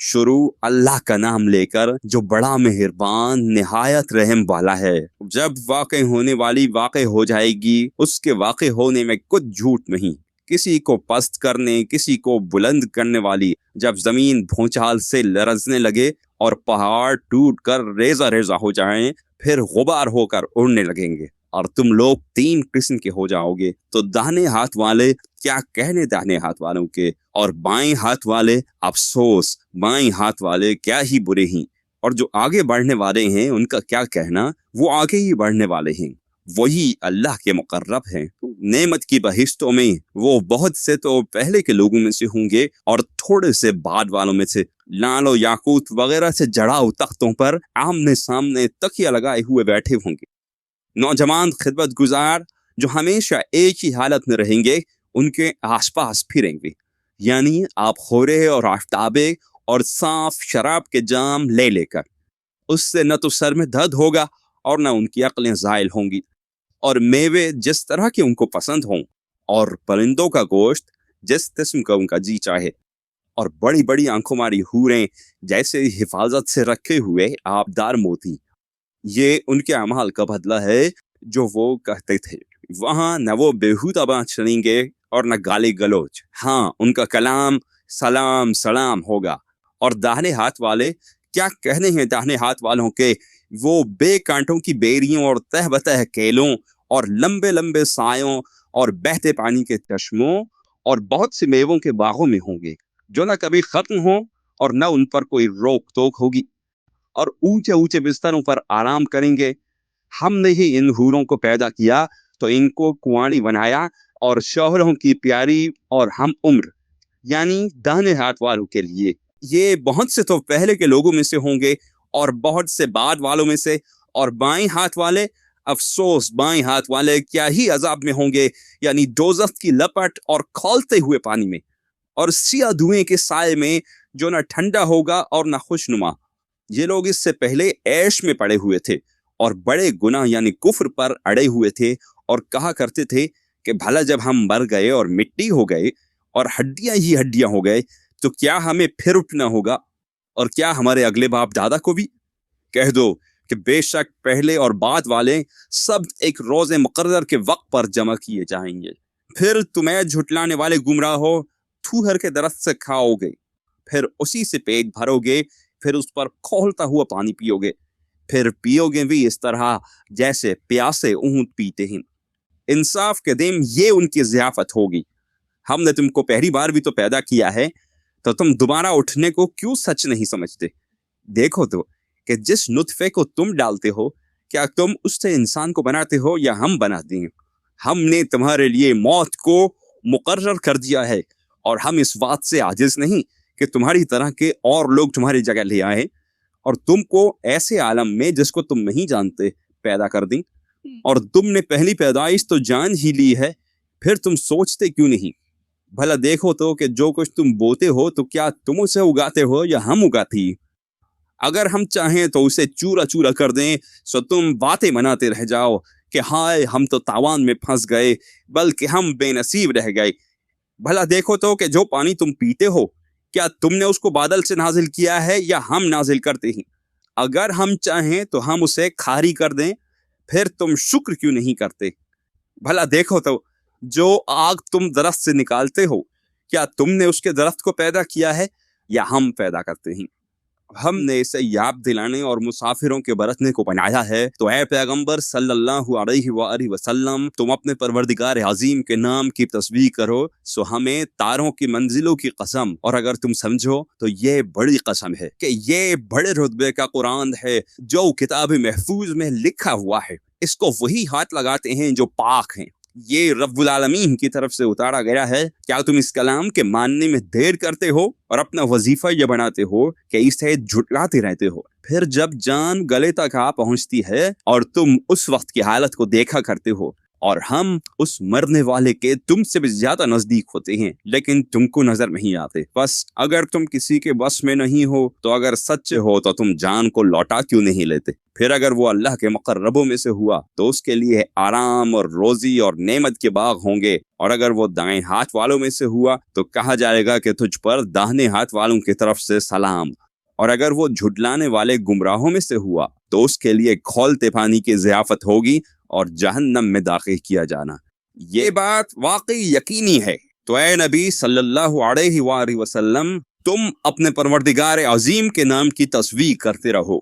शुरू अल्लाह का नाम लेकर जो बड़ा मेहरबान निहायत रहम वाला है। जब वाक़ई होने वाली वाक़ई हो जाएगी, उसके वाक़ई होने में कुछ झूठ नहीं। किसी को पस्त करने, किसी को बुलंद करने वाली जब जमीन भूचाल से लरजने लगे और पहाड़ टूट कर रेजा रेजा हो जाएं, फिर गुबार होकर उड़ने लगेंगे और तुम लोग 3 किस्म के हो जाओगे। तो दाहिने हाथ वाले क्या कहने दाहिने हाथ वालों के, और बाएं हाथ वाले अफसोस बाएं हाथ वाले क्या ही बुरे हैं, और जो आगे बढ़ने वाले हैं उनका क्या कहना, वो आगे ही बढ़ने वाले हैं, वही अल्लाह के मुकर्रब हैं। नेमत की बहिश्तों में वो बहुत से तो पहले के लोगों में से होंगे और थोड़े से बाद वालों में से। लाल और याकूत वगैरह से जड़ाऊ तख्तों पर आमने सामने तकिया लगाए हुए बैठे होंगे। नौजवान खिदमत गुजार जो हमेशा एक ही हालत में रहेंगे, उनके आसपास फिरेंगे, यानी आप खोरे और आफ्ताबे और साफ शराब के जाम ले लेकर। उससे न तो सर में दर्द होगा और न उनकी अक्लें ज़ाइल होंगी, और मेवे जिस तरह के उनको पसंद हों, और परिंदों का गोश्त जिस किस्म का उनका जी चाहे, और बड़ी बड़ी आंखों मारी हूरें जैसे हिफाजत से रखे हुए आबदार मोती। ये उनके अमाल का बदला है जो वो कहते थे। वहाँ न वो बेहुदा बात चलेंगे और न गाली गलोच। हाँ, उनका कलाम सलाम सलाम होगा। और दाहिने हाथ वाले क्या कहने हैं दाहिने हाथ वालों के, वो बेकांटों की बेरियों और तह बतह केलों और लंबे लंबे सायों और बहते पानी के चश्मों और बहुत से मेवों के बागों में होंगे, जो न कभी खत्म हो और न उन पर कोई रोक टोक होगी, और ऊंचे ऊंचे बिस्तरों पर आराम करेंगे। हमने ही इन हूरों को पैदा किया तो इनको कुंवारी बनाया, और शौहरों की प्यारी और हम उम्र, यानी दाहिने हाथ वालों के लिए। ये बहुत से तो पहले के लोगों में से होंगे और बहुत से बाद वालों में से। और बाएं हाथ वाले, अफसोस बाएं हाथ वाले क्या ही अजाब में होंगे, यानी दोज़ख की लपट और खौलते हुए पानी में, और सिया धुएं के साए में जो न ठंडा होगा और न खुशनुमा। ये लोग इससे पहले ऐश में पड़े हुए थे और बड़े गुनाह यानी कुफ्र पर अड़े हुए थे, और कहा करते थे कि भला जब हम मर गए और मिट्टी हो गए और हड्डियां ही हड्डियां हो गए, तो क्या हमें फिर उठना होगा, और क्या हमारे अगले बाप दादा को भी? कह दो कि बेशक पहले और बाद वाले सब एक रोज़े मुकर्रर के वक्त पर जमा किए जाएंगे। फिर तुम्हें झुटलाने वाले गुमराह हो, थूहर के दरख्त से खाओगे, फिर उसी से पेट भरोगे, फिर उस पर खौलता हुआ पानी पियोगे, फिर पियोगे भी इस तरह जैसे प्यासे ऊंट पीते हैं। इंसाफ के दिन ये उनकी ज़ियाफत होगी। हमने तुमको पहली बार भी तो पैदा किया है, तो तुम दोबारा उठने को क्यों सच नहीं समझते? देखो तो कि जिस नुत्फे को तुम डालते हो, क्या तुम उससे इंसान को बनाते हो या हम बनाते हैं? हमने तुम्हारे लिए मौत को मुकर्रर कर दिया है, और हम इस बात से आजिज नहीं कि तुम्हारी तरह के और लोग तुम्हारी जगह ले आए और तुमको ऐसे आलम में जिसको तुम नहीं जानते पैदा कर दी। और तुमने पहली पैदाइश तो जान ही ली है, फिर तुम सोचते क्यों नहीं? भला देखो तो कि जो कुछ तुम बोते हो, तो क्या तुम उसे उगाते हो या हम उगाती? अगर हम चाहें तो उसे चूरा चूरा कर दें, सो तुम बातें बनाते रह जाओ कि हाय हम तो तावान में फंस गए, बल्कि हम बेनसीब रह गए। भला देखो तो कि जो पानी तुम पीते हो, क्या तुमने उसको बादल से नाजिल किया है या हम नाजिल करते हैं? अगर हम चाहें तो हम उसे खारी कर दें, फिर तुम शुक्र क्यों नहीं करते? भला देखो तो जो आग तुम दरख्त से निकालते हो, क्या तुमने उसके दरख्त को पैदा किया है या हम पैदा करते हैं? हमने इसे याद दिलाने और मुसाफिरों के बरतने को बनाया है। तो ऐ पैगंबर सल्लल्लाहु अलैहि वसल्लम, तुम अपने परवरदिगार अजीम के नाम की तस्बीह करो, सो हमें तारों की मंजिलों की कसम, और अगर तुम समझो तो ये बड़ी कसम है कि ये बड़े रुतबे का कुरान है जो किताब महफूज में लिखा हुआ है। इसको वही हाथ लगाते हैं जो पाक हैं। ये रब्बुल आलमीन की तरफ से उतारा गया है। क्या तुम इस कलाम के मानने में देर करते हो और अपना वजीफा ये बनाते हो कि इसे झुटलाते रहते हो? फिर जब जान गले तक आ पहुंचती है और तुम उस वक्त की हालत को देखा करते हो, اور ہم اس مرنے والے کے تم سے بھی زیادہ نزدیک ہوتے ہیں لیکن تم کو نظر نہیں آتے. بس اگر تم کسی کے بس میں نہیں ہو تو اگر سچے ہو تو تم جان کو لوٹا کیوں نہیں لیتے؟ پھر اگر وہ اللہ کے مقربوں میں سے ہوا تو اس کے لیے آرام اور روزی اور نعمت کے باغ ہوں گے، اور اگر وہ دائیں ہاتھ والوں میں سے ہوا تو کہا جائے گا کہ تجھ پر داہنے ہاتھ والوں کی طرف سے سلام، اور اگر وہ جھٹلانے والے گمراہوں میں سے ہوا تو اس کے لیے کھولتے پانی کی ضیافت ہوگی اور جہنم میں داخل کیا جانا. یہ بات واقعی یقینی ہے. تو اے نبی صلی اللہ علیہ وآلہ وسلم، تم اپنے پروردگار عظیم کے نام کی تصویق کرتے رہو.